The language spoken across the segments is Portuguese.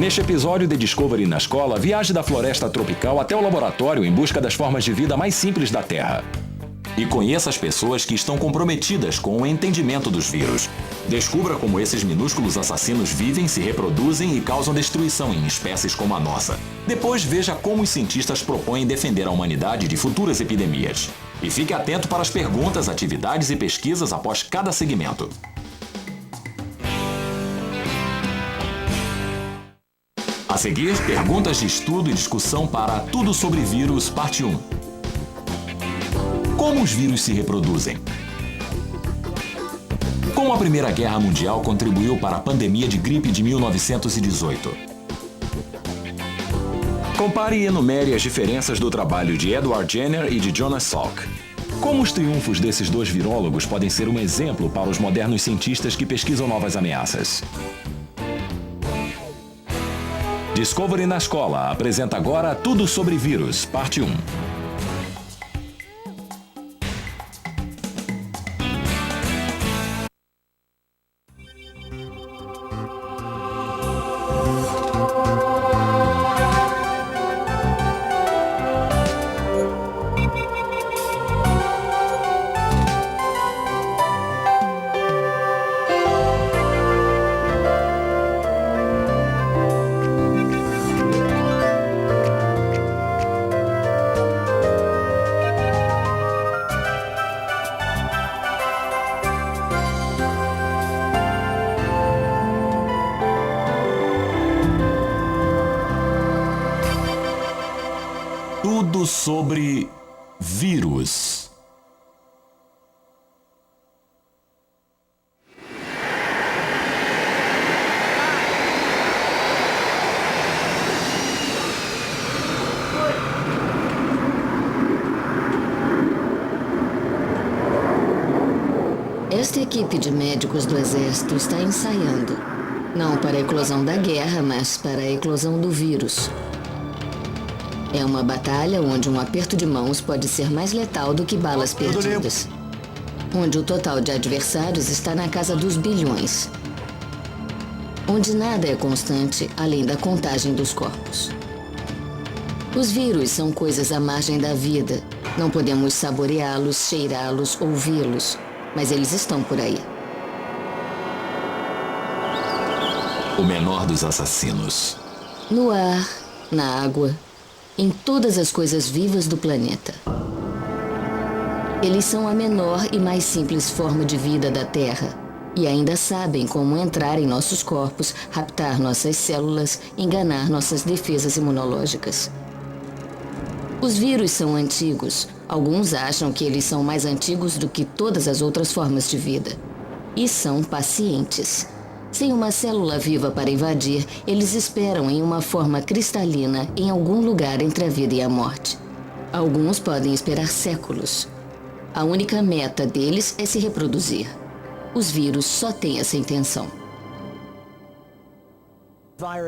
Neste episódio de Discovery na Escola, viaje da floresta tropical até o laboratório em busca das formas de vida mais simples da Terra. E conheça as pessoas que estão comprometidas com o entendimento dos vírus. Descubra como esses minúsculos assassinos vivem, se reproduzem e causam destruição em espécies como a nossa. Depois veja como os cientistas propõem defender a humanidade de futuras epidemias. E fique atento para as perguntas, atividades e pesquisas após cada segmento. A seguir, perguntas de estudo e discussão para Tudo sobre Vírus, parte 1. Como os vírus se reproduzem? Como a Primeira Guerra Mundial contribuiu para a pandemia de gripe de 1918? Compare e enumere as diferenças do trabalho de Edward Jenner e de Jonas Salk. Como os triunfos desses dois virólogos podem ser um exemplo para os modernos cientistas que pesquisam novas ameaças? Discovery na Escola apresenta agora Tudo sobre Vírus, parte 1. Tudo sobre vírus. Esta equipe de médicos do Exército está ensaiando. Não para a eclosão da guerra, mas para a eclosão do vírus. É uma batalha onde um aperto de mãos pode ser mais letal do que balas perdidas. Onde o total de adversários está na casa dos bilhões. Onde nada é constante além da contagem dos corpos. Os vírus são coisas à margem da vida. Não podemos saboreá-los, cheirá-los, ouvi-los. Mas eles estão por aí. O menor dos assassinos. No ar, na água, em todas as coisas vivas do planeta. Eles são a menor e mais simples forma de vida da Terra. E ainda sabem como entrar em nossos corpos, raptar nossas células, enganar nossas defesas imunológicas. Os vírus são antigos. Alguns acham que eles são mais antigos do que todas as outras formas de vida. E são pacientes. Sem uma célula viva para invadir, eles esperam em uma forma cristalina em algum lugar entre a vida e a morte. Alguns podem esperar séculos. A única meta deles é se reproduzir. Os vírus só têm essa intenção.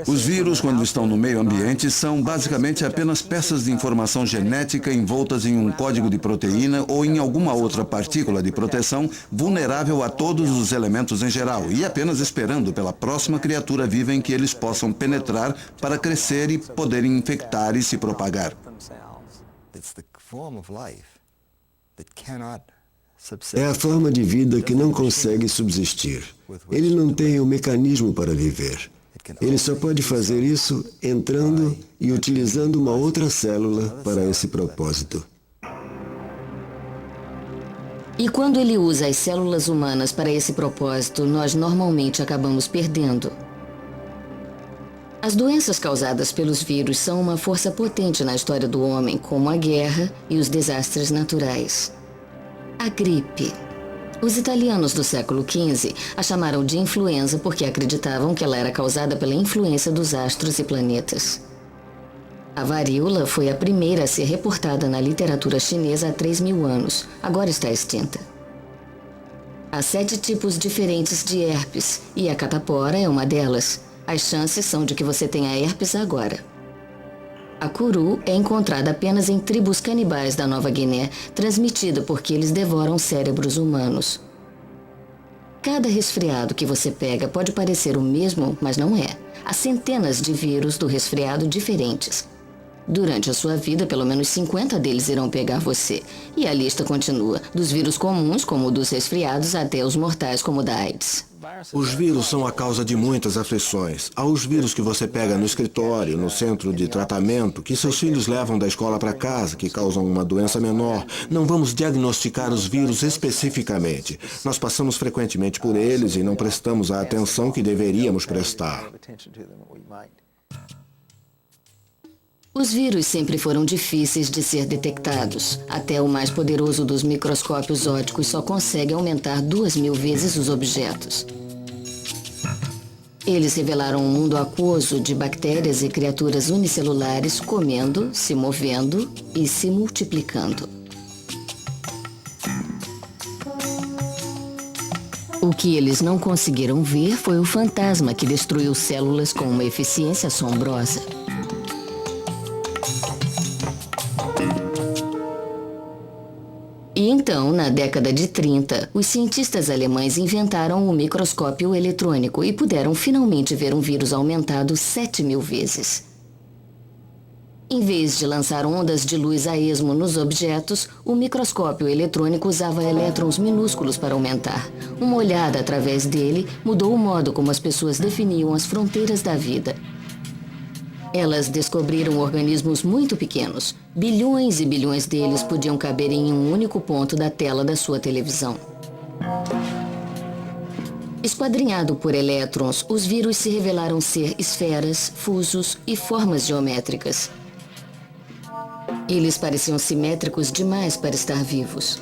Os vírus, quando estão no meio ambiente, são basicamente apenas peças de informação genética envoltas em um código de proteína ou em alguma outra partícula de proteção vulnerável a todos os elementos em geral e apenas esperando pela próxima criatura viva em que eles possam penetrar para crescer e poderem infectar e se propagar. É a forma de vida que não consegue subsistir. Ele não tem o mecanismo para viver. Ele só pode fazer isso entrando e utilizando uma outra célula para esse propósito. E quando ele usa as células humanas para esse propósito, nós normalmente acabamos perdendo. As doenças causadas pelos vírus são uma força potente na história do homem, como a guerra e os desastres naturais. A gripe. Os italianos do século XV a chamaram de influenza porque acreditavam que ela era causada pela influência dos astros e planetas. A varíola foi a primeira a ser reportada na literatura chinesa há 3.000 anos. Agora está extinta. Há 7 tipos diferentes de herpes e a catapora é uma delas. As chances são de que você tenha herpes agora. A curu é encontrada apenas em tribos canibais da Nova Guiné, transmitida porque eles devoram cérebros humanos. Cada resfriado que você pega pode parecer o mesmo, mas não é. Há centenas de vírus do resfriado diferentes. Durante a sua vida, pelo menos 50 deles irão pegar você. E a lista continua, dos vírus comuns, como o dos resfriados, até os mortais, como o da AIDS. Os vírus são a causa de muitas aflições. Há os vírus que você pega no escritório, no centro de tratamento, que seus filhos levam da escola para casa, que causam uma doença menor. Não vamos diagnosticar os vírus especificamente. Nós passamos frequentemente por eles e não prestamos a atenção que deveríamos prestar. Os vírus sempre foram difíceis de ser detectados. Até o mais poderoso dos microscópios ópticos só consegue aumentar 2.000 vezes os objetos. Eles revelaram um mundo aquoso de bactérias e criaturas unicelulares comendo, se movendo e se multiplicando. O que eles não conseguiram ver foi o fantasma que destruiu células com uma eficiência assombrosa. E então, na década de 30, os cientistas alemães inventaram o microscópio eletrônico e puderam finalmente ver um vírus aumentado 7.000 vezes. Em vez de lançar ondas de luz a esmo nos objetos, o microscópio eletrônico usava elétrons minúsculos para aumentar. Uma olhada através dele mudou o modo como as pessoas definiam as fronteiras da vida. Elas descobriram organismos muito pequenos. Bilhões e bilhões deles podiam caber em um único ponto da tela da sua televisão. Esquadrinhado por elétrons, os vírus se revelaram ser esferas, fusos e formas geométricas. Eles pareciam simétricos demais para estar vivos.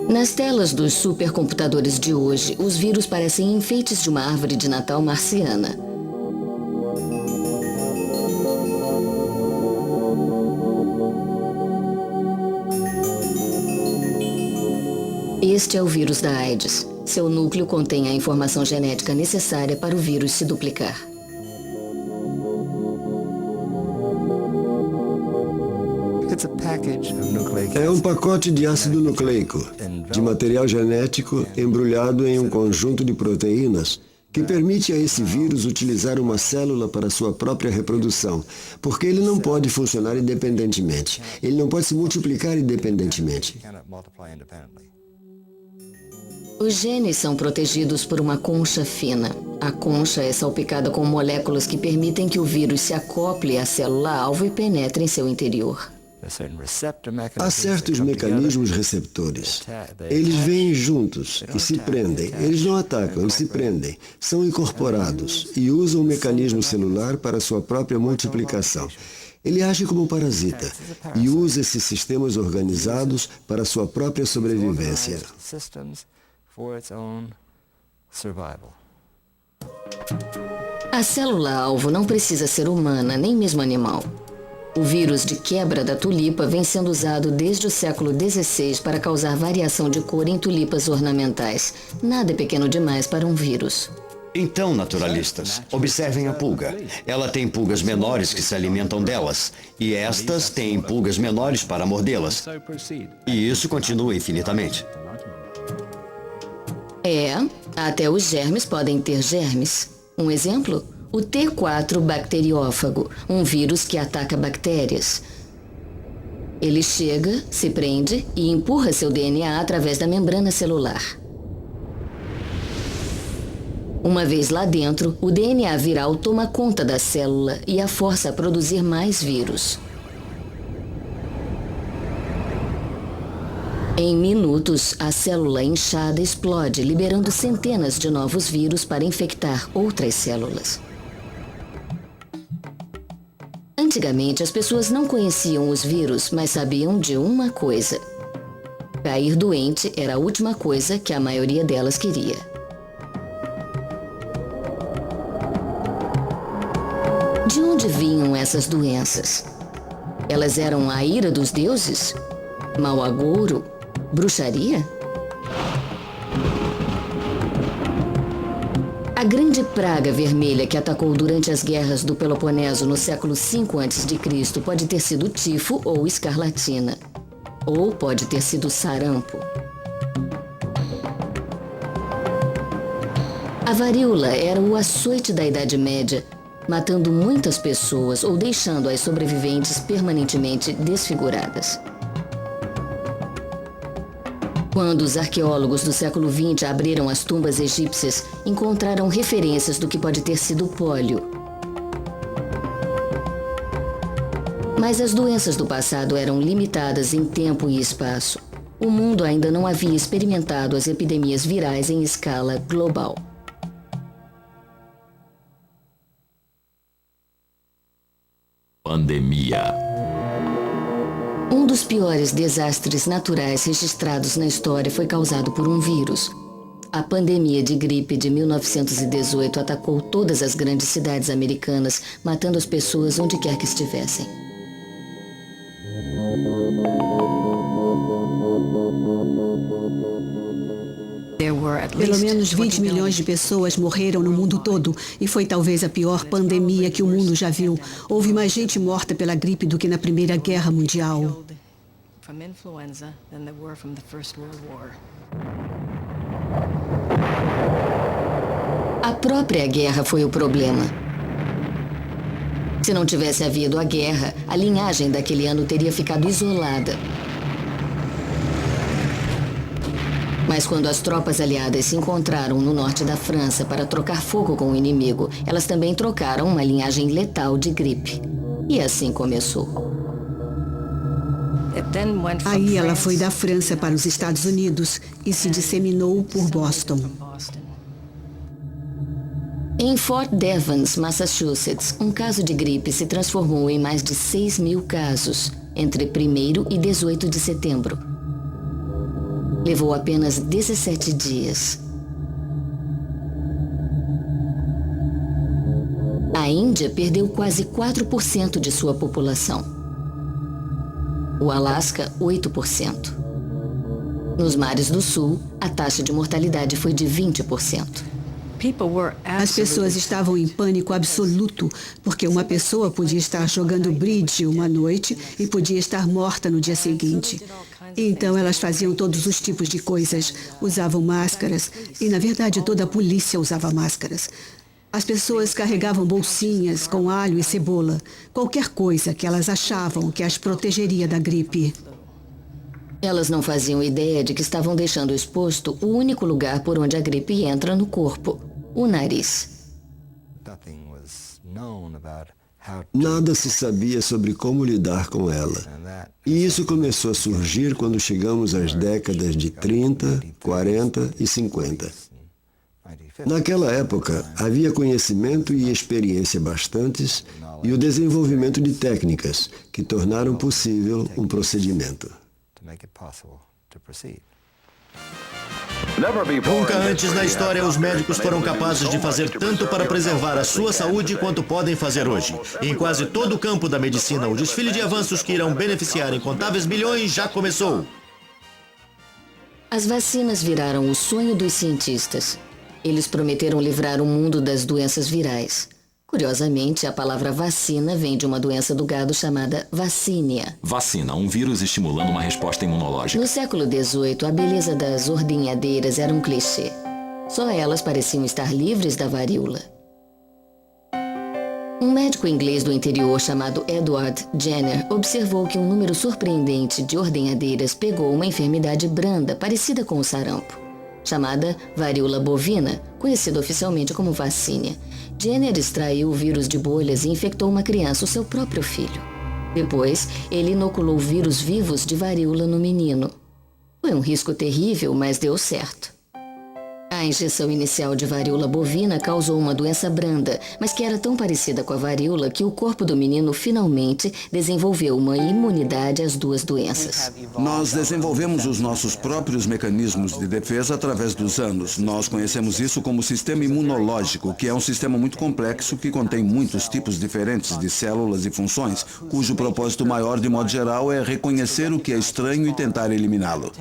Nas telas dos supercomputadores de hoje, os vírus parecem enfeites de uma árvore de Natal marciana. Este é o vírus da AIDS. Seu núcleo contém a informação genética necessária para o vírus se duplicar. É um pacote de ácido nucleico, de material genético embrulhado em um conjunto de proteínas que permite a esse vírus utilizar uma célula para sua própria reprodução, porque ele não pode funcionar independentemente. Ele não pode se multiplicar independentemente. Os genes são protegidos por uma concha fina. A concha é salpicada com moléculas que permitem que o vírus se acople à célula-alvo e penetre em seu interior. Há certos mecanismos receptores. Eles vêm juntos e se prendem. Eles não atacam, eles se prendem. São incorporados e usam o mecanismo celular para sua própria multiplicação. Ele age como um parasita e usa esses sistemas organizados para sua própria sobrevivência. A célula-alvo não precisa ser humana, nem mesmo animal. O vírus de quebra da tulipa vem sendo usado desde o século XVI para causar variação de cor em tulipas ornamentais. Nada é pequeno demais para um vírus. Então, naturalistas, observem a pulga. Ela tem pulgas menores que se alimentam delas, e estas têm pulgas menores para mordê-las. E isso continua infinitamente. Até os germes podem ter germes. Um exemplo? O T4 bacteriófago, um vírus que ataca bactérias. Ele chega, se prende e empurra seu DNA através da membrana celular. Uma vez lá dentro, o DNA viral toma conta da célula e a força a produzir mais vírus. Em minutos, a célula inchada explode, liberando centenas de novos vírus para infectar outras células. Antigamente, as pessoas não conheciam os vírus, mas sabiam de uma coisa. Cair doente era a última coisa que a maioria delas queria. De onde vinham essas doenças? Elas eram a ira dos deuses? Mau agouro? Bruxaria? A grande praga vermelha que atacou durante as guerras do Peloponeso no século V a.C. pode ter sido tifo ou escarlatina. Ou pode ter sido sarampo. A varíola era o açoite da Idade Média, matando muitas pessoas ou deixando as sobreviventes permanentemente desfiguradas. Quando os arqueólogos do século XX abriram as tumbas egípcias, encontraram referências do que pode ter sido pólio. Mas as doenças do passado eram limitadas em tempo e espaço. O mundo ainda não havia experimentado as epidemias virais em escala global. Pandemia. Um dos piores desastres naturais registrados na história foi causado por um vírus. A pandemia de gripe de 1918 atacou todas as grandes cidades americanas, matando as pessoas onde quer que estivessem. Pelo menos 20 milhões de pessoas morreram no mundo todo e foi talvez a pior pandemia que o mundo já viu. Houve mais gente morta pela gripe do que na Primeira Guerra Mundial. A própria guerra foi o problema. Se não tivesse havido a guerra, a linhagem daquele ano teria ficado isolada. Mas quando as tropas aliadas se encontraram no norte da França para trocar fogo com o inimigo, elas também trocaram uma linhagem letal de gripe. E assim começou. Aí ela foi da França para os Estados Unidos e se disseminou por Boston. Em Fort Devens, Massachusetts, um caso de gripe se transformou em mais de 6.000 casos entre 1º e 18 de setembro. Levou apenas 17 dias. A Índia perdeu quase 4% de sua população. O Alasca, 8%. Nos mares do sul, a taxa de mortalidade foi de 20%. As pessoas estavam em pânico absoluto, porque uma pessoa podia estar jogando bridge uma noite e podia estar morta no dia seguinte. Então elas faziam todos os tipos de coisas, usavam máscaras, e na verdade toda a polícia usava máscaras. As pessoas carregavam bolsinhas com alho e cebola, qualquer coisa que elas achavam que as protegeria da gripe. Elas não faziam ideia de que estavam deixando exposto o único lugar por onde a gripe entra no corpo, o nariz. Nada se sabia sobre como lidar com ela. E isso começou a surgir quando chegamos às décadas de 30, 40 e 50. Naquela época, havia conhecimento e experiência bastantes e o desenvolvimento de técnicas que tornaram possível um procedimento. Nunca antes na história os médicos foram capazes de fazer tanto para preservar a sua saúde quanto podem fazer hoje. Em quase todo o campo da medicina, o desfile de avanços que irão beneficiar incontáveis milhões já começou. As vacinas viraram o sonho dos cientistas. Eles prometeram livrar o mundo das doenças virais. Curiosamente, a palavra vacina vem de uma doença do gado chamada vacínia. Vacina, um vírus estimulando uma resposta imunológica. No século XVIII, a beleza das ordenhadeiras era um clichê. Só elas pareciam estar livres da varíola. Um médico inglês do interior chamado Edward Jenner observou que um número surpreendente de ordenhadeiras pegou uma enfermidade branda parecida com o sarampo, chamada varíola bovina, conhecida oficialmente como vacínia. Jenner extraiu o vírus de bolhas e infectou uma criança, o seu próprio filho. Depois, ele inoculou vírus vivos de varíola no menino. Foi um risco terrível, mas deu certo. A injeção inicial de varíola bovina causou uma doença branda, mas que era tão parecida com a varíola que o corpo do menino finalmente desenvolveu uma imunidade às duas doenças. Nós desenvolvemos os nossos próprios mecanismos de defesa através dos anos. Nós conhecemos isso como sistema imunológico, que é um sistema muito complexo que contém muitos tipos diferentes de células e funções, cujo propósito maior, de modo geral, é reconhecer o que é estranho e tentar eliminá-lo.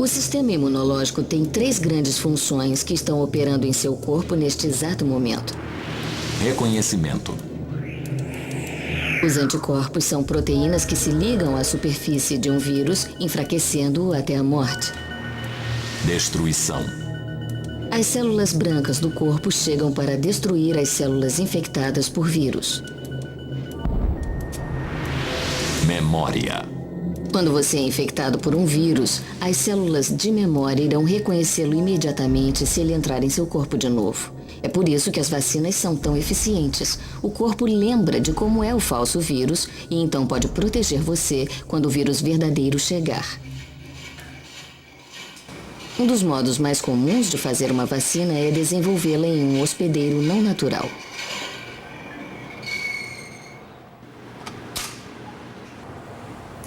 O sistema imunológico tem 3 grandes funções que estão operando em seu corpo neste exato momento. Reconhecimento. Os anticorpos são proteínas que se ligam à superfície de um vírus, enfraquecendo-o até a morte. Destruição. As células brancas do corpo chegam para destruir as células infectadas por vírus. Memória. Quando você é infectado por um vírus, as células de memória irão reconhecê-lo imediatamente se ele entrar em seu corpo de novo. É por isso que as vacinas são tão eficientes. O corpo lembra de como é o falso vírus e então pode proteger você quando o vírus verdadeiro chegar. Um dos modos mais comuns de fazer uma vacina é desenvolvê-la em um hospedeiro não natural.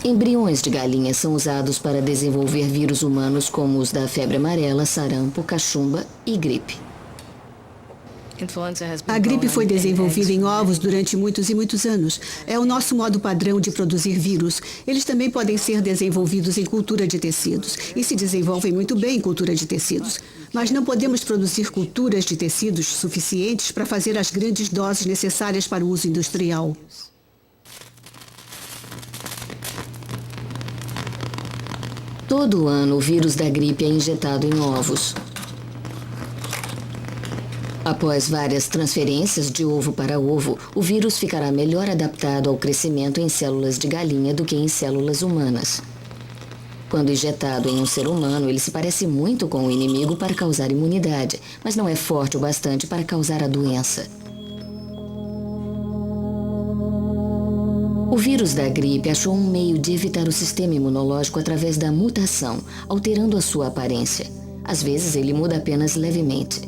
Embriões de galinha são usados para desenvolver vírus humanos como os da febre amarela, sarampo, cachumba e gripe. A gripe foi desenvolvida em ovos durante muitos e muitos anos. É o nosso modo padrão de produzir vírus. Eles também podem ser desenvolvidos em cultura de tecidos e se desenvolvem muito bem em cultura de tecidos. Mas não podemos produzir culturas de tecidos suficientes para fazer as grandes doses necessárias para o uso industrial. Todo ano, o vírus da gripe é injetado em ovos. Após várias transferências de ovo para ovo, o vírus ficará melhor adaptado ao crescimento em células de galinha do que em células humanas. Quando injetado em um ser humano, ele se parece muito com o inimigo para causar imunidade, mas não é forte o bastante para causar a doença. O vírus da gripe achou um meio de evitar o sistema imunológico através da mutação, alterando a sua aparência. Às vezes, ele muda apenas levemente.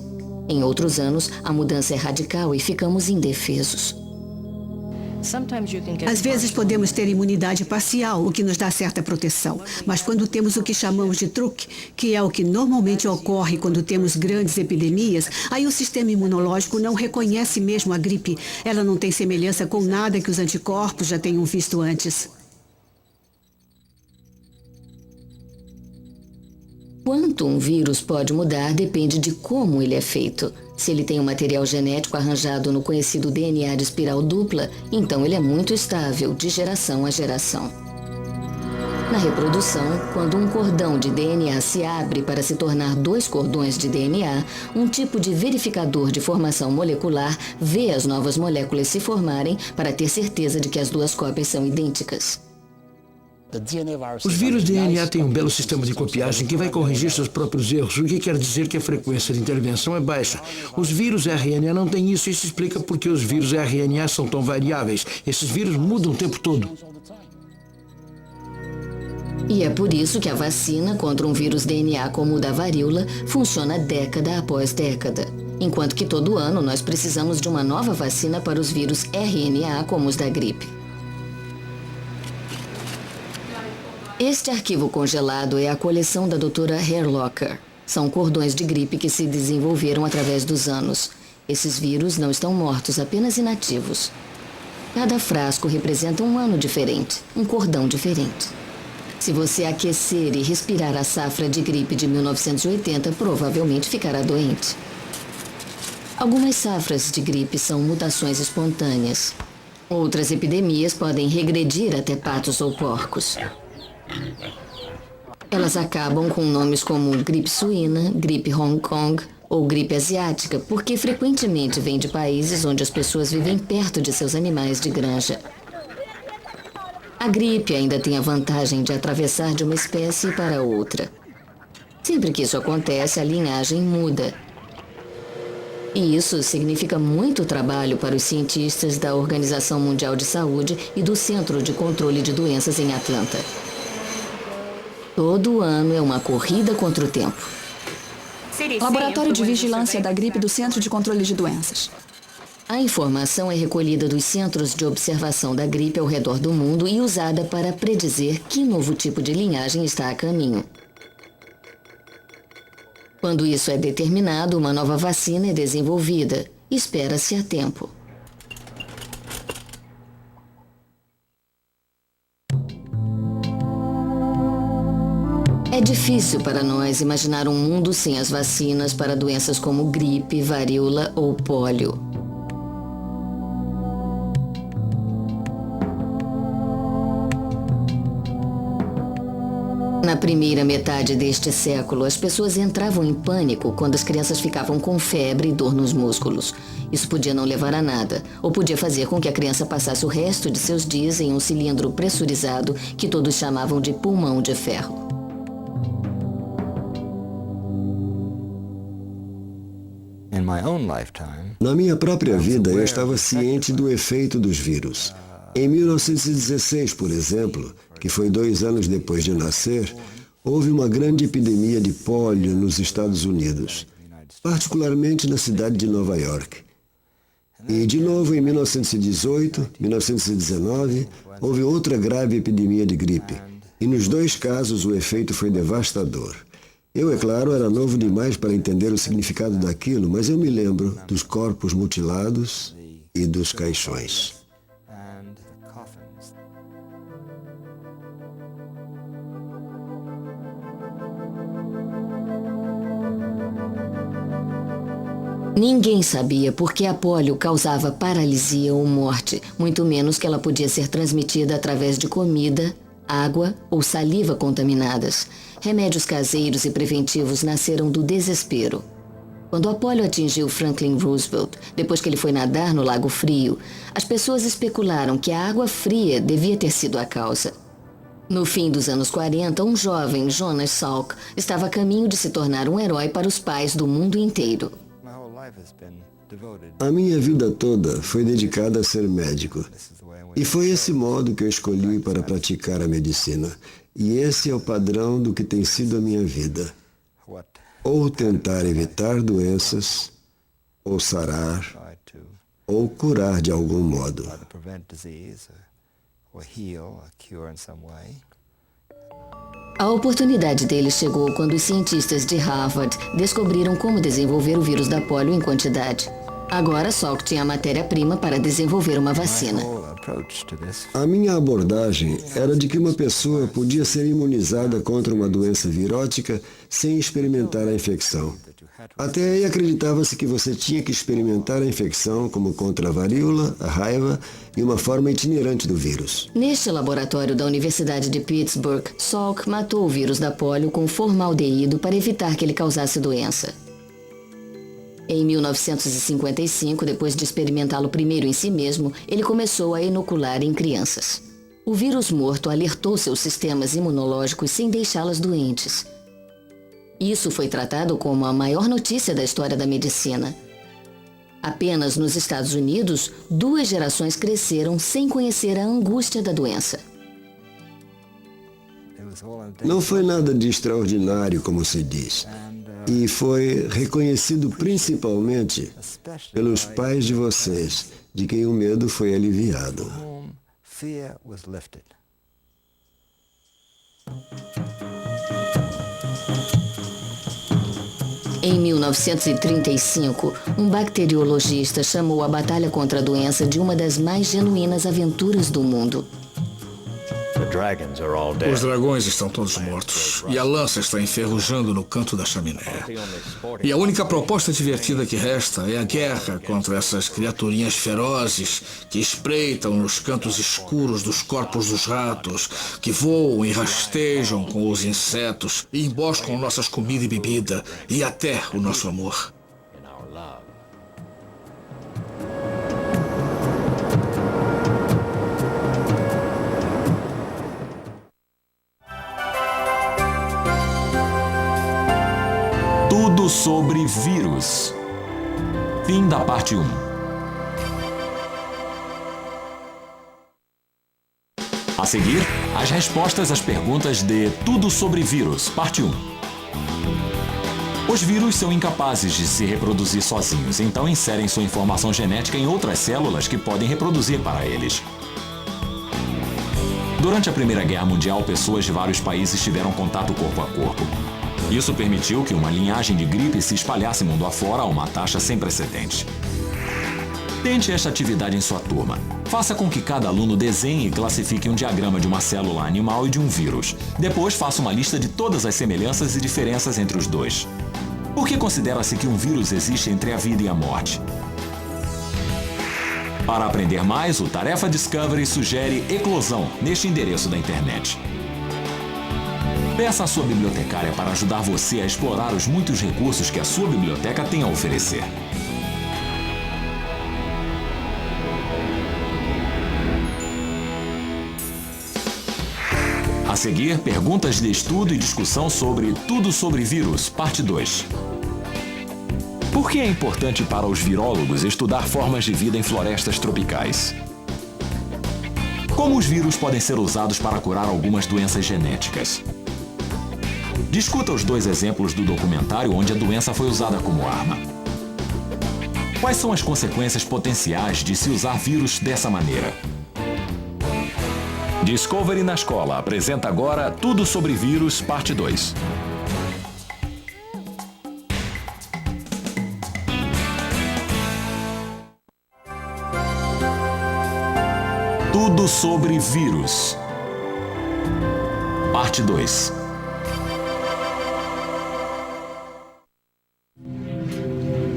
Em outros anos, a mudança é radical e ficamos indefesos. Às vezes podemos ter imunidade parcial, o que nos dá certa proteção. Mas quando temos o que chamamos de truque, que é o que normalmente ocorre quando temos grandes epidemias, aí o sistema imunológico não reconhece mesmo a gripe. Ela não tem semelhança com nada que os anticorpos já tenham visto antes. Quanto um vírus pode mudar depende de como ele é feito. Se ele tem um material genético arranjado no conhecido DNA de espiral dupla, então ele é muito estável de geração a geração. Na reprodução, quando um cordão de DNA se abre para se tornar 2 cordões de DNA, um tipo de verificador de formação molecular vê as novas moléculas se formarem para ter certeza de que as 2 cópias são idênticas. Os vírus DNA têm um belo sistema de copiagem que vai corrigir seus próprios erros, o que quer dizer que a frequência de intervenção é baixa. Os vírus RNA não têm isso e isso explica por que os vírus RNA são tão variáveis. Esses vírus mudam o tempo todo. E é por isso que a vacina contra um vírus DNA como o da varíola funciona década após década. Enquanto que todo ano nós precisamos de uma nova vacina para os vírus RNA como os da gripe. Este arquivo congelado é a coleção da doutora Herlocker. São cordões de gripe que se desenvolveram através dos anos. Esses vírus não estão mortos, apenas inativos. Cada frasco representa um ano diferente, um cordão diferente. Se você aquecer e respirar a safra de gripe de 1980, provavelmente ficará doente. Algumas safras de gripe são mutações espontâneas. Outras epidemias podem regredir até patos ou porcos. Elas acabam com nomes como gripe suína, gripe Hong Kong ou gripe asiática, porque frequentemente vêm de países onde as pessoas vivem perto de seus animais de granja. A gripe ainda tem a vantagem de atravessar de uma espécie para outra. Sempre que isso acontece, a linhagem muda. E isso significa muito trabalho para os cientistas da Organização Mundial de Saúde e do Centro de Controle de Doenças em Atlanta. Todo ano é uma corrida contra o tempo. Laboratório de Vigilância da Gripe do Centro de Controle de Doenças. A informação é recolhida dos centros de observação da gripe ao redor do mundo e usada para predizer que novo tipo de linhagem está a caminho. Quando isso é determinado, uma nova vacina é desenvolvida. Espera-se a tempo. É difícil para nós imaginar um mundo sem as vacinas para doenças como gripe, varíola ou pólio. Na primeira metade deste século, as pessoas entravam em pânico quando as crianças ficavam com febre e dor nos músculos. Isso podia não levar a nada, ou podia fazer com que a criança passasse o resto de seus dias em um cilindro pressurizado que todos chamavam de pulmão de ferro. Na minha própria vida, eu estava ciente do efeito dos vírus. Em 1916, por exemplo, que foi 2 anos depois de nascer, houve uma grande epidemia de pólio nos Estados Unidos, particularmente na cidade de Nova York. E, de novo, em 1918, 1919, houve outra grave epidemia de gripe. E nos 2 casos o efeito foi devastador. Eu, é claro, era novo demais para entender o significado daquilo, mas eu me lembro dos corpos mutilados e dos caixões. Ninguém sabia por que a pólio causava paralisia ou morte, muito menos que ela podia ser transmitida através de comida, água ou saliva contaminadas. Remédios caseiros e preventivos nasceram do desespero. Quando a pólio atingiu Franklin Roosevelt, depois que ele foi nadar no Lago Frio, as pessoas especularam que a água fria devia ter sido a causa. No fim dos anos 40, um jovem, Jonas Salk, estava a caminho de se tornar um herói para os pais do mundo inteiro. A minha vida toda foi dedicada a ser médico. E foi esse modo que eu escolhi para praticar a medicina. E esse é o padrão do que tem sido a minha vida. Ou tentar evitar doenças, ou sarar, ou curar de algum modo. A oportunidade dele chegou quando os cientistas de Harvard descobriram como desenvolver o vírus da pólio em quantidade. Agora Salk tinha a matéria-prima para desenvolver uma vacina. A minha abordagem era de que uma pessoa podia ser imunizada contra uma doença virótica sem experimentar a infecção. Até aí acreditava-se que você tinha que experimentar a infecção como contra a varíola, a raiva e uma forma itinerante do vírus. Neste laboratório da Universidade de Pittsburgh, Salk matou o vírus da pólio com formaldeído para evitar que ele causasse doença. Em 1955, depois de experimentá-lo primeiro em si mesmo, ele começou a inocular em crianças. O vírus morto alertou seus sistemas imunológicos sem deixá-las doentes. Isso foi tratado como a maior notícia da história da medicina. Apenas nos Estados Unidos, 2 gerações cresceram sem conhecer a angústia da doença. Não foi nada de extraordinário, como se diz. E foi reconhecido principalmente pelos pais de vocês, de quem o medo foi aliviado. Em 1935, um bacteriologista chamou a batalha contra a doença de uma das mais genuínas aventuras do mundo. Os dragões estão todos mortos e a lança está enferrujando no canto da chaminé. E a única proposta divertida que resta é a guerra contra essas criaturinhas ferozes que espreitam nos cantos escuros dos corpos dos ratos, que voam e rastejam com os insetos e emboscam nossas comida e bebida e até o nosso amor. Tudo sobre vírus. Fim da parte 1. A seguir, as respostas às perguntas de Tudo sobre Vírus, parte 1. Os vírus são incapazes de se reproduzir sozinhos, então inserem sua informação genética em outras células que podem reproduzir para eles. Durante a Primeira Guerra Mundial, pessoas de vários países tiveram contato corpo a corpo. Isso permitiu que uma linhagem de gripe se espalhasse mundo afora a uma taxa sem precedentes. Tente esta atividade em sua turma. Faça com que cada aluno desenhe e classifique um diagrama de uma célula animal e de um vírus. Depois, faça uma lista de todas as semelhanças e diferenças entre os dois. Por que considera-se que um vírus existe entre a vida e a morte? Para aprender mais, o Tarefa Discovery sugere eclosão neste endereço da internet. Peça à sua bibliotecária para ajudar você a explorar os muitos recursos que a sua biblioteca tem a oferecer. A seguir, perguntas de estudo e discussão sobre Tudo sobre Vírus, parte 2. Por que é importante para os virólogos estudar formas de vida em florestas tropicais? Como os vírus podem ser usados para curar algumas doenças genéticas? Discuta os 2 exemplos do documentário onde a doença foi usada como arma. Quais são as consequências potenciais de se usar vírus dessa maneira? Discovery na Escola apresenta agora Tudo sobre Vírus, parte 2. Tudo sobre Vírus, parte 2.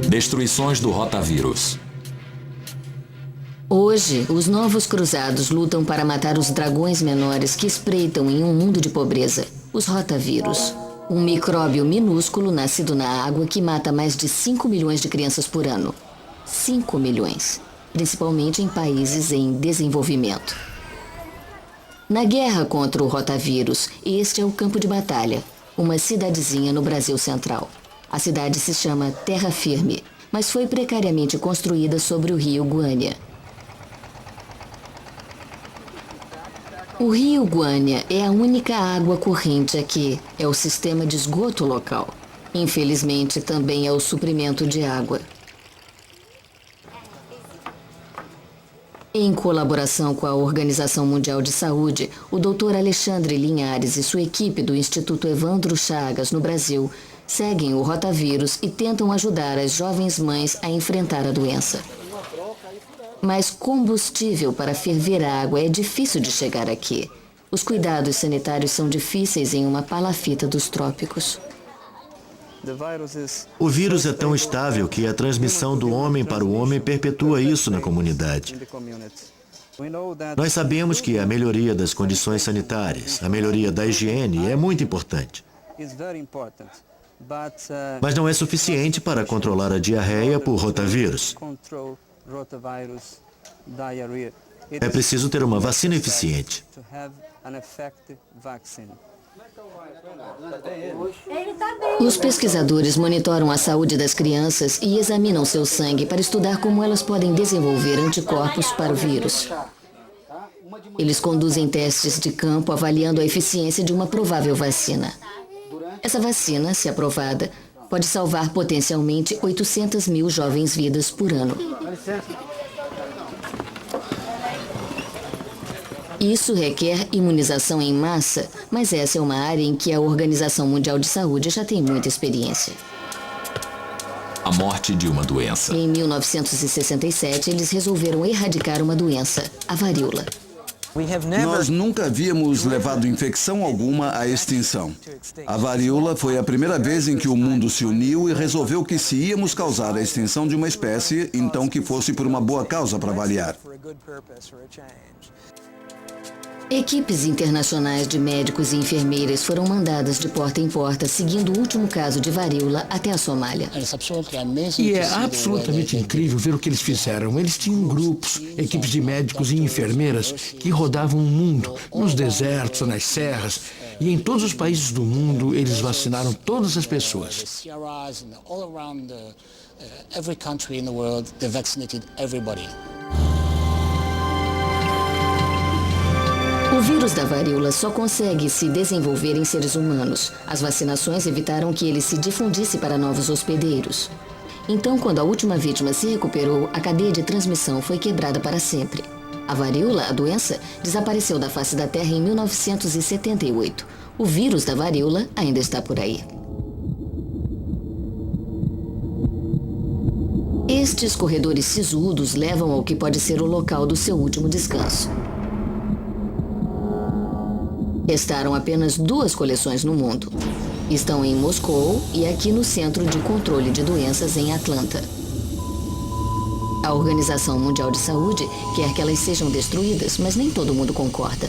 Destruições do rotavírus. Hoje, os novos cruzados lutam para matar os dragões menores que espreitam em um mundo de pobreza, os rotavírus. Um micróbio minúsculo nascido na água que mata mais de 5 milhões de crianças por ano. 5 milhões, principalmente em países em desenvolvimento. Na guerra contra o rotavírus, este é o campo de batalha, uma cidadezinha no Brasil Central. A cidade se chama Terra Firme, mas foi precariamente construída sobre o rio Guânia. O rio Guânia é a única água corrente aqui, é o sistema de esgoto local. Infelizmente, também é o suprimento de água. Em colaboração com a Organização Mundial de Saúde, o Dr. Alexandre Linhares e sua equipe do Instituto Evandro Chagas, no Brasil, seguem o rotavírus e tentam ajudar as jovens mães a enfrentar a doença. Mas combustível para ferver a água é difícil de chegar aqui. Os cuidados sanitários são difíceis em uma palafita dos trópicos. O vírus é tão estável que a transmissão do homem para o homem perpetua isso na comunidade. Nós sabemos que a melhoria das condições sanitárias, a melhoria da higiene é muito importante. Mas não é suficiente para controlar a diarreia por rotavírus. É preciso ter uma vacina eficiente. Os pesquisadores monitoram a saúde das crianças e examinam seu sangue para estudar como elas podem desenvolver anticorpos para o vírus. Eles conduzem testes de campo avaliando a eficiência de uma provável vacina. Essa vacina, se aprovada, pode salvar potencialmente 800 mil jovens vidas por ano. Isso requer imunização em massa, mas essa é uma área em que a Organização Mundial de Saúde já tem muita experiência. A morte de uma doença. Em 1967, eles resolveram erradicar uma doença, a varíola. Nós nunca havíamos levado infecção alguma à extinção. A varíola foi a primeira vez em que o mundo se uniu e resolveu que se íamos causar a extinção de uma espécie, então que fosse por uma boa causa para variar. Equipes internacionais de médicos e enfermeiras foram mandadas de porta em porta, seguindo o último caso de varíola até a Somália. E é absolutamente incrível ver o que eles fizeram. Eles tinham grupos, equipes de médicos e enfermeiras que rodavam o mundo, nos desertos, nas serras, e em todos os países do mundo eles vacinaram todas as pessoas. O vírus da varíola só consegue se desenvolver em seres humanos. As vacinações evitaram que ele se difundisse para novos hospedeiros. Então, quando a última vítima se recuperou, a cadeia de transmissão foi quebrada para sempre. A varíola, a doença, desapareceu da face da Terra em 1978. O vírus da varíola ainda está por aí. Estes corredores sisudos levam ao que pode ser o local do seu último descanso. Restaram apenas 2 coleções no mundo. Estão em Moscou e aqui no Centro de Controle de Doenças em Atlanta. A Organização Mundial de Saúde quer que elas sejam destruídas, mas nem todo mundo concorda.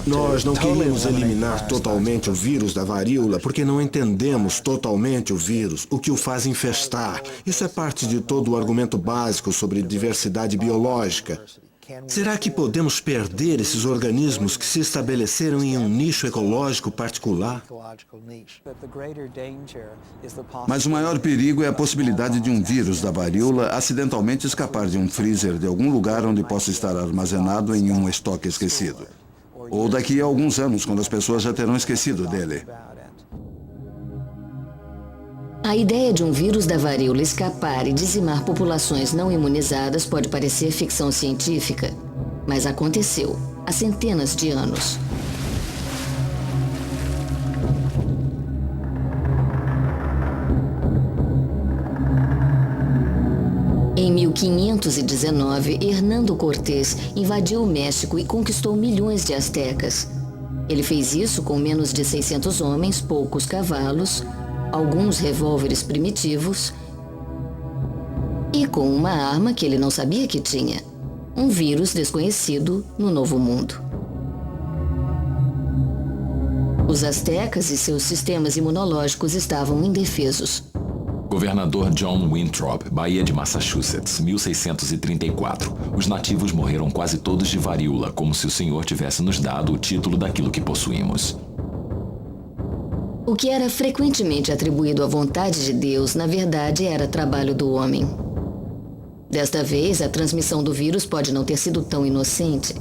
Nós não queríamos eliminar totalmente o vírus da varíola porque não entendemos totalmente o vírus, o que o faz infestar. Isso é parte de todo o argumento básico sobre diversidade biológica. Será que podemos perder esses organismos que se estabeleceram em um nicho ecológico particular? Mas o maior perigo é a possibilidade de um vírus da varíola acidentalmente escapar de um freezer de algum lugar onde possa estar armazenado em um estoque esquecido. Ou daqui a alguns anos, quando as pessoas já terão esquecido dele. A ideia de um vírus da varíola escapar e dizimar populações não imunizadas pode parecer ficção científica, mas aconteceu há centenas de anos. Em 1519, Hernando Cortés invadiu o México e conquistou milhões de astecas. Ele fez isso com menos de 600 homens, poucos cavalos, alguns revólveres primitivos e com uma arma que ele não sabia que tinha, um vírus desconhecido no Novo Mundo. Os astecas e seus sistemas imunológicos estavam indefesos. Governador John Winthrop, Baía de Massachusetts, 1634. Os nativos morreram quase todos de varíola, como se o Senhor tivesse nos dado o título daquilo que possuímos. O que era frequentemente atribuído à vontade de Deus, na verdade, era trabalho do homem. Desta vez, a transmissão do vírus pode não ter sido tão inocente.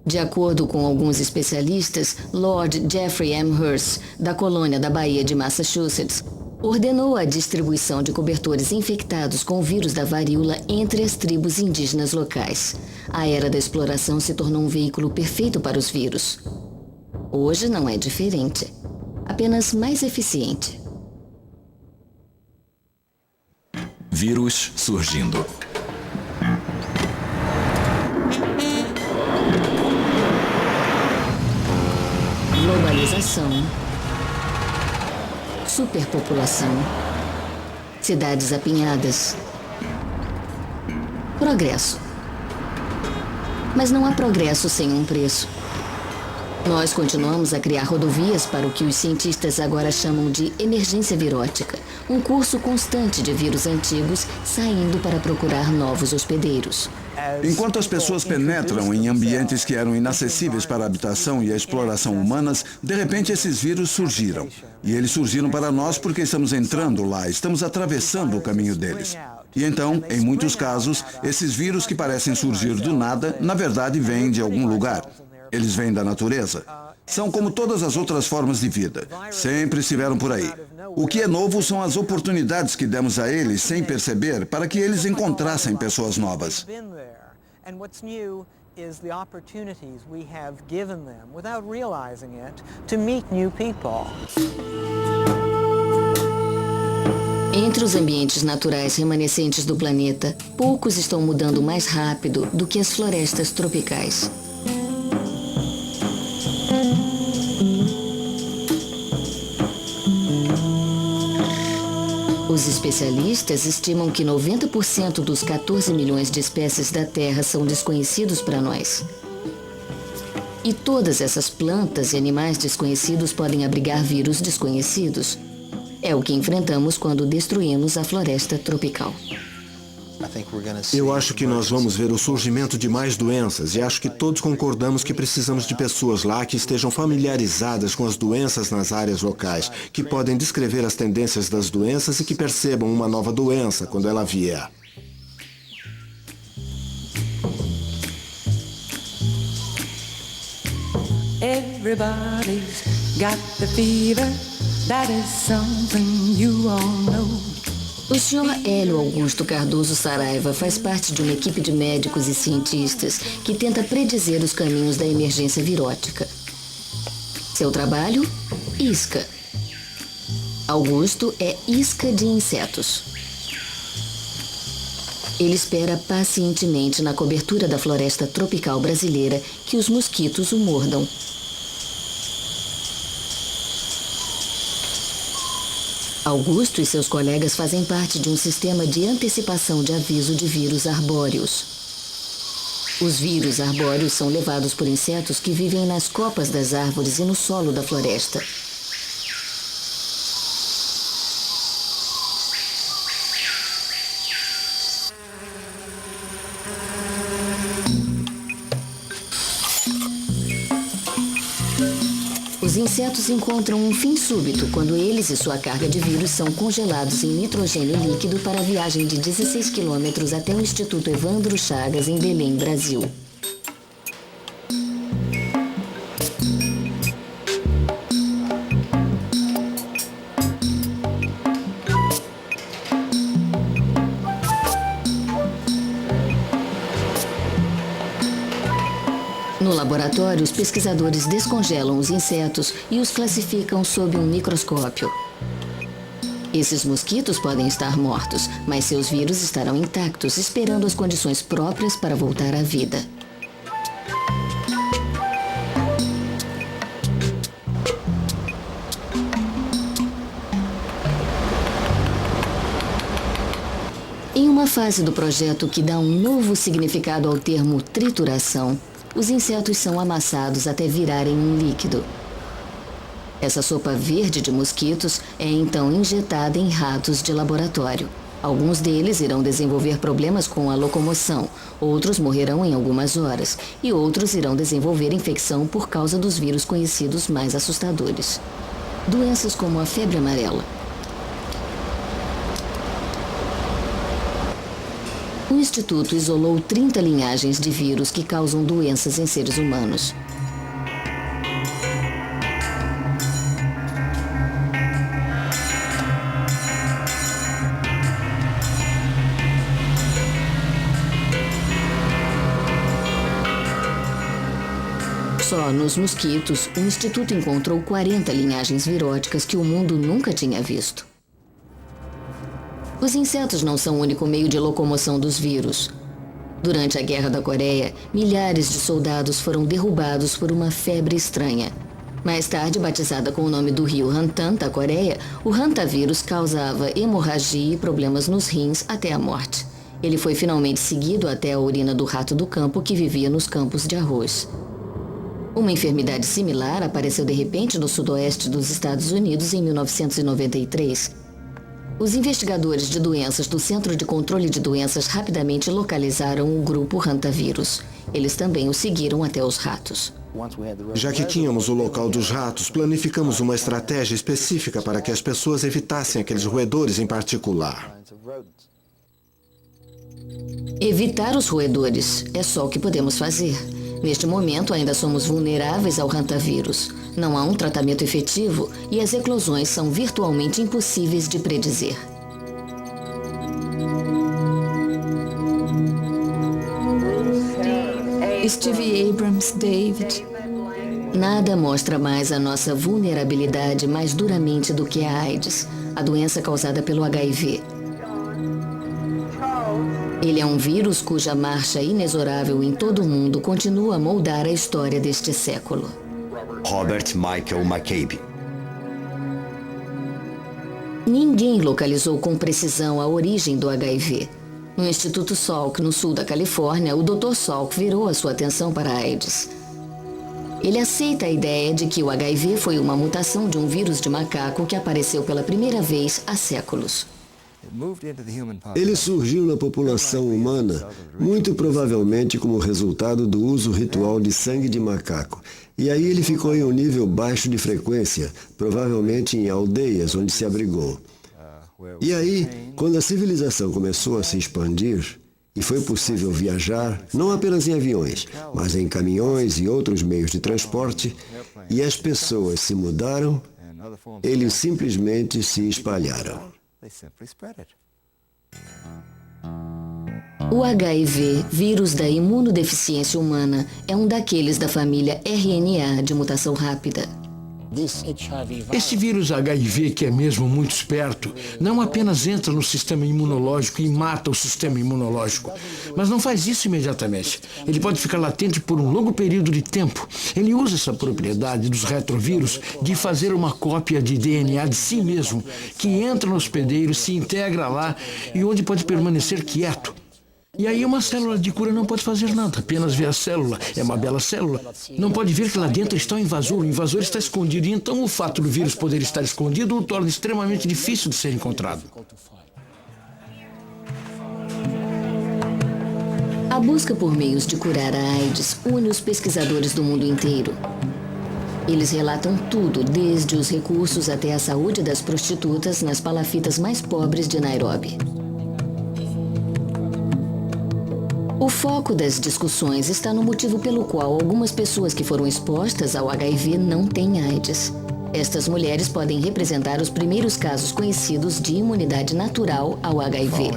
De acordo com alguns especialistas, Lord Jeffrey M. Hearst, da colônia da Baía de Massachusetts, ordenou a distribuição de cobertores infectados com o vírus da varíola entre as tribos indígenas locais. A era da exploração se tornou um veículo perfeito para os vírus. Hoje não é diferente, apenas mais eficiente. Vírus surgindo. Globalização, superpopulação, cidades apinhadas, progresso. Mas não há progresso sem um preço. Nós continuamos a criar rodovias para o que os cientistas agora chamam de emergência virótica, um curso constante de vírus antigos saindo para procurar novos hospedeiros. Enquanto as pessoas penetram em ambientes que eram inacessíveis para a habitação e a exploração humanas, de repente esses vírus surgiram. E eles surgiram para nós porque estamos entrando lá, estamos atravessando o caminho deles. E então, em muitos casos, esses vírus que parecem surgir do nada, na verdade vêm de algum lugar. Eles vêm da natureza. São como todas as outras formas de vida. Sempre estiveram por aí. O que é novo são as oportunidades que demos a eles sem perceber para que eles encontrassem pessoas novas. Entre os ambientes naturais remanescentes do planeta, poucos estão mudando mais rápido do que as florestas tropicais. Os especialistas estimam que 90% dos 14 milhões de espécies da Terra são desconhecidos para nós. E todas essas plantas e animais desconhecidos podem abrigar vírus desconhecidos. É o que enfrentamos quando destruímos a floresta tropical. Eu acho que nós vamos ver o surgimento de mais doenças e acho que todos concordamos que precisamos de pessoas lá que estejam familiarizadas com as doenças nas áreas locais, que podem descrever as tendências das doenças e que percebam uma nova doença quando ela vier. Everybody's got the fever. That is something you all know. O Sr. Hélio Augusto Cardoso Saraiva faz parte de uma equipe de médicos e cientistas que tenta predizer os caminhos da emergência virótica. Seu trabalho? Isca. Augusto é isca de insetos. Ele espera pacientemente na cobertura da floresta tropical brasileira que os mosquitos o mordam. Augusto e seus colegas fazem parte de um sistema de antecipação de aviso de vírus arbóreos. Os vírus arbóreos são levados por insetos que vivem nas copas das árvores e no solo da floresta. Os insetos encontram um fim súbito quando eles e sua carga de vírus são congelados em nitrogênio líquido para a viagem de 16 quilômetros até o Instituto Evandro Chagas, em Belém, Brasil. No laboratório, os pesquisadores descongelam os insetos e os classificam sob um microscópio. Esses mosquitos podem estar mortos, mas seus vírus estarão intactos, esperando as condições próprias para voltar à vida. Em uma fase do projeto que dá um novo significado ao termo trituração, os insetos são amassados até virarem um líquido. Essa sopa verde de mosquitos é então injetada em ratos de laboratório. Alguns deles irão desenvolver problemas com a locomoção, outros morrerão em algumas horas e outros irão desenvolver infecção por causa dos vírus conhecidos mais assustadores. Doenças como a febre amarela. O Instituto isolou 30 linhagens de vírus que causam doenças em seres humanos. Só nos mosquitos, o Instituto encontrou 40 linhagens viróticas que o mundo nunca tinha visto. Os insetos não são o único meio de locomoção dos vírus. Durante a Guerra da Coreia, milhares de soldados foram derrubados por uma febre estranha. Mais tarde, batizada com o nome do rio Hantan, da Coreia, o hantavírus causava hemorragia e problemas nos rins até a morte. Ele foi finalmente seguido até a urina do rato do campo que vivia nos campos de arroz. Uma enfermidade similar apareceu de repente no sudoeste dos Estados Unidos em 1993. Os investigadores de doenças do Centro de Controle de Doenças rapidamente localizaram o grupo hantavírus. Eles também o seguiram até os ratos. Já que tínhamos o local dos ratos, planificamos uma estratégia específica para que as pessoas evitassem aqueles roedores em particular. Evitar os roedores é só o que podemos fazer. Neste momento, ainda somos vulneráveis ao hantavírus. Não há um tratamento efetivo e as eclosões são virtualmente impossíveis de predizer. Steve Abrams, David. Nada mostra mais a nossa vulnerabilidade mais duramente do que a AIDS, a doença causada pelo HIV. Ele é um vírus cuja marcha inexorável em todo o mundo continua a moldar a história deste século. Robert Michael McCabe. Ninguém localizou com precisão a origem do HIV. No Instituto Salk, no sul da Califórnia, o Dr. Salk virou a sua atenção para a AIDS. Ele aceita a ideia de que o HIV foi uma mutação de um vírus de macaco que apareceu pela primeira vez há séculos. Ele surgiu na população humana, muito provavelmente como resultado do uso ritual de sangue de macaco. E aí ele ficou em um nível baixo de frequência, provavelmente em aldeias onde se abrigou. E aí, quando a civilização começou a se expandir, e foi possível viajar, não apenas em aviões, mas em caminhões e outros meios de transporte, e as pessoas se mudaram, eles simplesmente se espalharam. O HIV, vírus da imunodeficiência humana, é um daqueles da família RNA de mutação rápida. Esse vírus HIV, que é mesmo muito esperto, não apenas entra no sistema imunológico e mata o sistema imunológico, mas não faz isso imediatamente. Ele pode ficar latente por um longo período de tempo. Ele usa essa propriedade dos retrovírus de fazer uma cópia de DNA de si mesmo, que entra no hospedeiro, se integra lá e onde pode permanecer quieto. E aí uma célula de cura não pode fazer nada, apenas ver a célula. É uma bela célula. Não pode ver que lá dentro está o invasor está escondido. E então o fato do vírus poder estar escondido o torna extremamente difícil de ser encontrado. A busca por meios de curar a AIDS une os pesquisadores do mundo inteiro. Eles relatam tudo, desde os recursos até a saúde das prostitutas nas palafitas mais pobres de Nairobi. O foco das discussões está no motivo pelo qual algumas pessoas que foram expostas ao HIV não têm AIDS. Estas mulheres podem representar os primeiros casos conhecidos de imunidade natural ao HIV.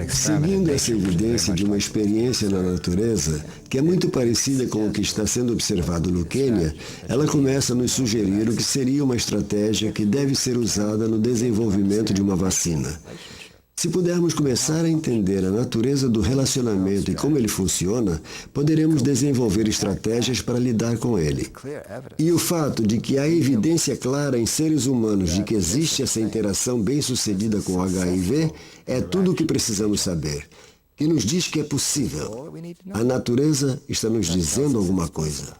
Seguindo essa evidência de uma experiência na natureza, que é muito parecida com o que está sendo observado no Quênia, ela começa a nos sugerir o que seria uma estratégia que deve ser usada no desenvolvimento de uma vacina. Se pudermos começar a entender a natureza do relacionamento e como ele funciona, poderemos desenvolver estratégias para lidar com ele. E o fato de que há evidência clara em seres humanos de que existe essa interação bem-sucedida com o HIV é tudo o que precisamos saber, que nos diz que é possível. A natureza está nos dizendo alguma coisa.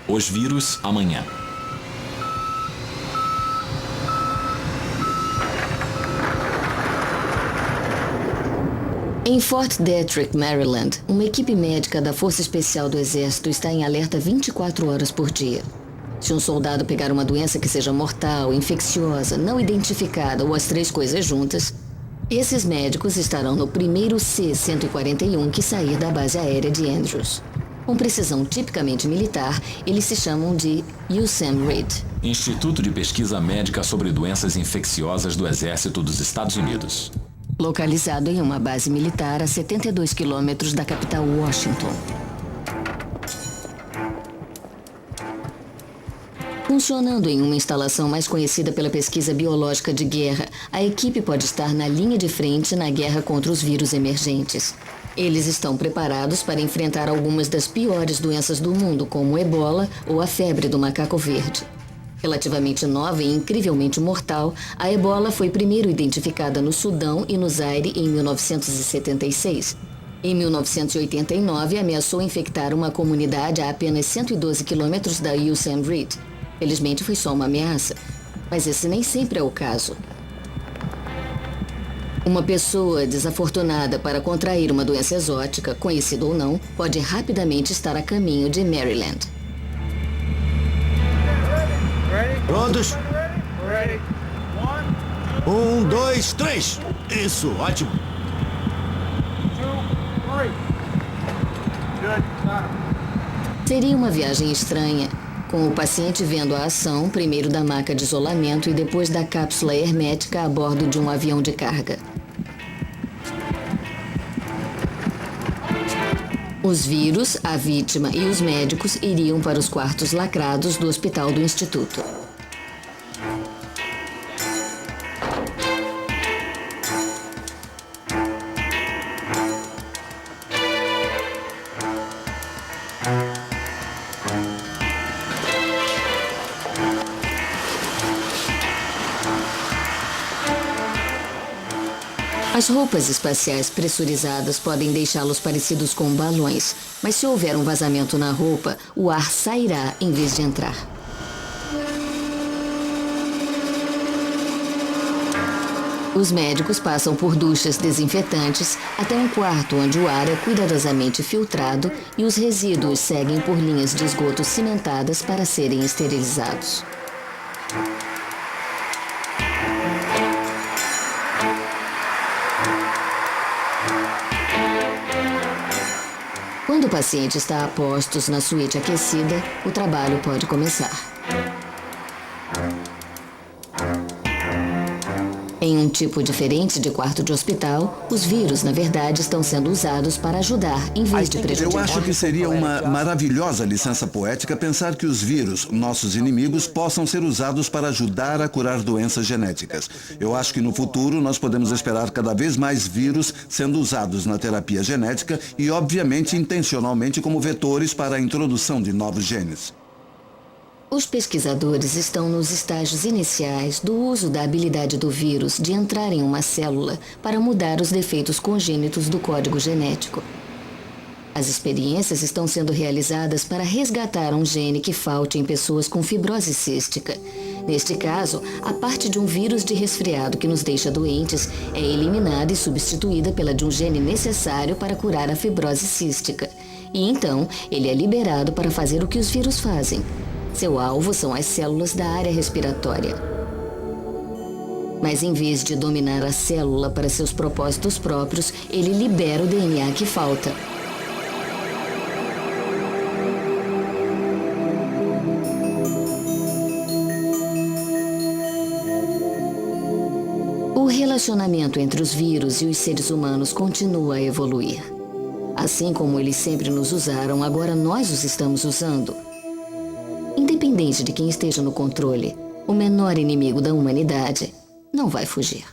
Os vírus amanhã. Em Fort Detrick, Maryland, uma equipe médica da Força Especial do Exército está em alerta 24 horas por dia. Se um soldado pegar uma doença que seja mortal, infecciosa, não identificada ou as três coisas juntas, esses médicos estarão no primeiro C-141 que sair da base aérea de Andrews. Com precisão tipicamente militar, eles se chamam de USAM Reed. Instituto de Pesquisa Médica sobre Doenças Infecciosas do Exército dos Estados Unidos. Localizado em uma base militar a 72 quilômetros da capital Washington. Funcionando em uma instalação mais conhecida pela pesquisa biológica de guerra, a equipe pode estar na linha de frente na guerra contra os vírus emergentes. Eles estão preparados para enfrentar algumas das piores doenças do mundo, como o ebola ou a febre do macaco verde. Relativamente nova e incrivelmente mortal, a ebola foi primeiro identificada no Sudão e no Zaire em 1976. Em 1989, ameaçou infectar uma comunidade a apenas 112 quilômetros da USAM Reed. Felizmente foi só uma ameaça, mas esse nem sempre é o caso. Uma pessoa desafortunada para contrair uma doença exótica, conhecida ou não, pode rapidamente estar a caminho de Maryland. Prontos? 1, 2, 3. Isso, ótimo. Seria uma viagem estranha, com o paciente vendo a ação, primeiro da maca de isolamento e depois da cápsula hermética a bordo de um avião de carga. Os vírus, a vítima e os médicos iriam para os quartos lacrados do hospital do Instituto. As roupas espaciais pressurizadas podem deixá-los parecidos com balões, mas se houver um vazamento na roupa, o ar sairá em vez de entrar. Os médicos passam por duchas desinfetantes até um quarto onde o ar é cuidadosamente filtrado e os resíduos seguem por linhas de esgoto cimentadas para serem esterilizados. Quando o paciente está a postos na suíte aquecida, o trabalho pode começar. Em um tipo diferente de quarto de hospital, os vírus, na verdade, estão sendo usados para ajudar, em vez de prejudicar. Eu acho que seria uma maravilhosa licença poética pensar que os vírus, nossos inimigos, possam ser usados para ajudar a curar doenças genéticas. Eu acho que no futuro nós podemos esperar cada vez mais vírus sendo usados na terapia genética e, obviamente, intencionalmente como vetores para a introdução de novos genes. Os pesquisadores estão nos estágios iniciais do uso da habilidade do vírus de entrar em uma célula para mudar os defeitos congênitos do código genético. As experiências estão sendo realizadas para resgatar um gene que falte em pessoas com fibrose cística. Neste caso, a parte de um vírus de resfriado que nos deixa doentes é eliminada e substituída pela de um gene necessário para curar a fibrose cística. E então, ele é liberado para fazer o que os vírus fazem. Seu alvo são as células da área respiratória. Mas em vez de dominar a célula para seus propósitos próprios, ele libera o DNA que falta. O relacionamento entre os vírus e os seres humanos continua a evoluir. Assim como eles sempre nos usaram, agora nós os estamos usando. Independente de quem esteja no controle, o menor inimigo da humanidade não vai fugir.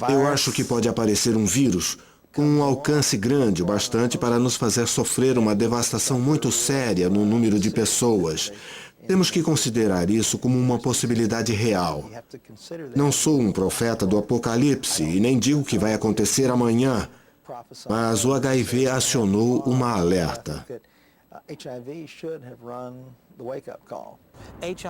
Eu acho que pode aparecer um vírus com um alcance grande o bastante para nos fazer sofrer uma devastação muito séria no número de pessoas. Temos que considerar isso como uma possibilidade real. Não sou um profeta do apocalipse e nem digo que vai acontecer amanhã, mas o HIV acionou uma alerta.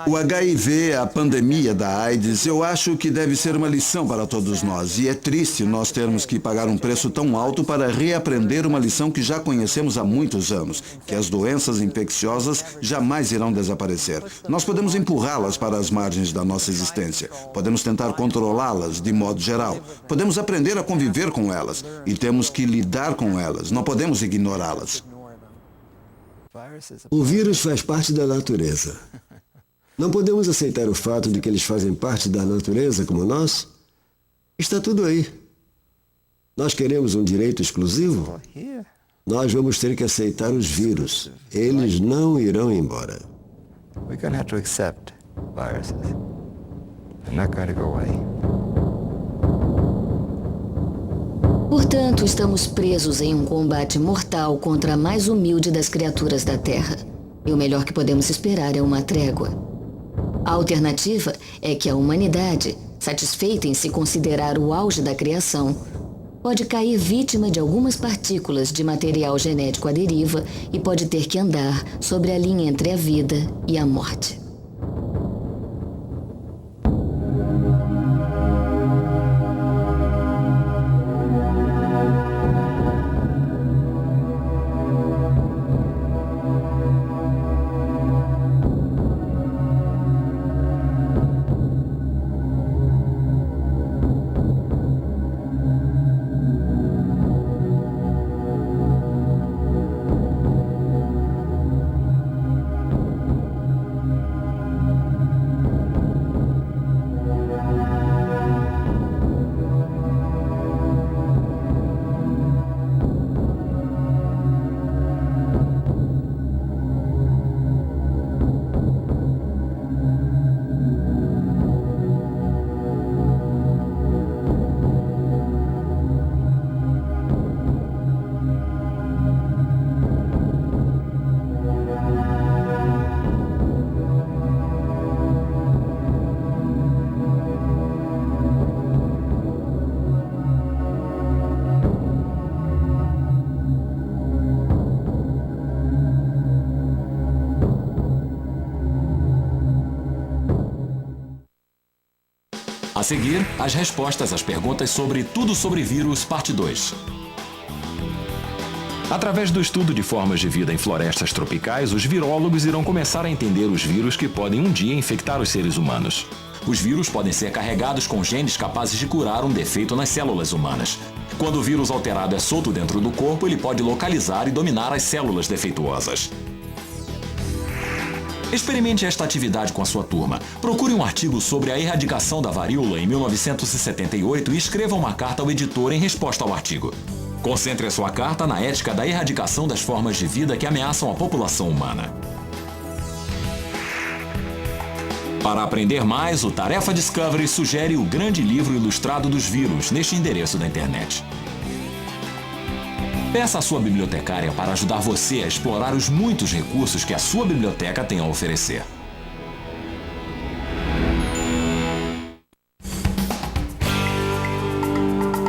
O HIV, a pandemia da AIDS, eu acho que deve ser uma lição para todos nós. E é triste nós termos que pagar um preço tão alto para reaprender uma lição que já conhecemos há muitos anos, que as doenças infecciosas jamais irão desaparecer. Nós podemos empurrá-las para as margens da nossa existência. Podemos tentar controlá-las de modo geral. Podemos aprender a conviver com elas. E temos que lidar com elas. Não podemos ignorá-las. O vírus faz parte da natureza. Não podemos aceitar o fato de que eles fazem parte da natureza como nós? Está tudo aí. Nós queremos um direito exclusivo? Nós vamos ter que aceitar os vírus. Eles não irão embora. We're going to have to accept viruses. They're not going to go away. Portanto, estamos presos em um combate mortal contra a mais humilde das criaturas da Terra. E o melhor que podemos esperar é uma trégua. A alternativa é que a humanidade, satisfeita em se considerar o auge da criação, pode cair vítima de algumas partículas de material genético à deriva e pode ter que andar sobre a linha entre a vida e a morte. A seguir, as respostas às perguntas sobre Tudo sobre Vírus, parte 2. Através do estudo de formas de vida em florestas tropicais, os virólogos irão começar a entender os vírus que podem um dia infectar os seres humanos. Os vírus podem ser carregados com genes capazes de curar um defeito nas células humanas. Quando o vírus alterado é solto dentro do corpo, ele pode localizar e dominar as células defeituosas. Experimente esta atividade com a sua turma. Procure um artigo sobre a erradicação da varíola em 1978 e escreva uma carta ao editor em resposta ao artigo. Concentre a sua carta na ética da erradicação das formas de vida que ameaçam a população humana. Para aprender mais, o Tarefa Discovery sugere o grande livro ilustrado dos vírus neste endereço da internet. Peça à sua bibliotecária para ajudar você a explorar os muitos recursos que a sua biblioteca tem a oferecer.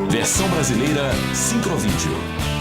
Versão brasileira Sincrovídeo.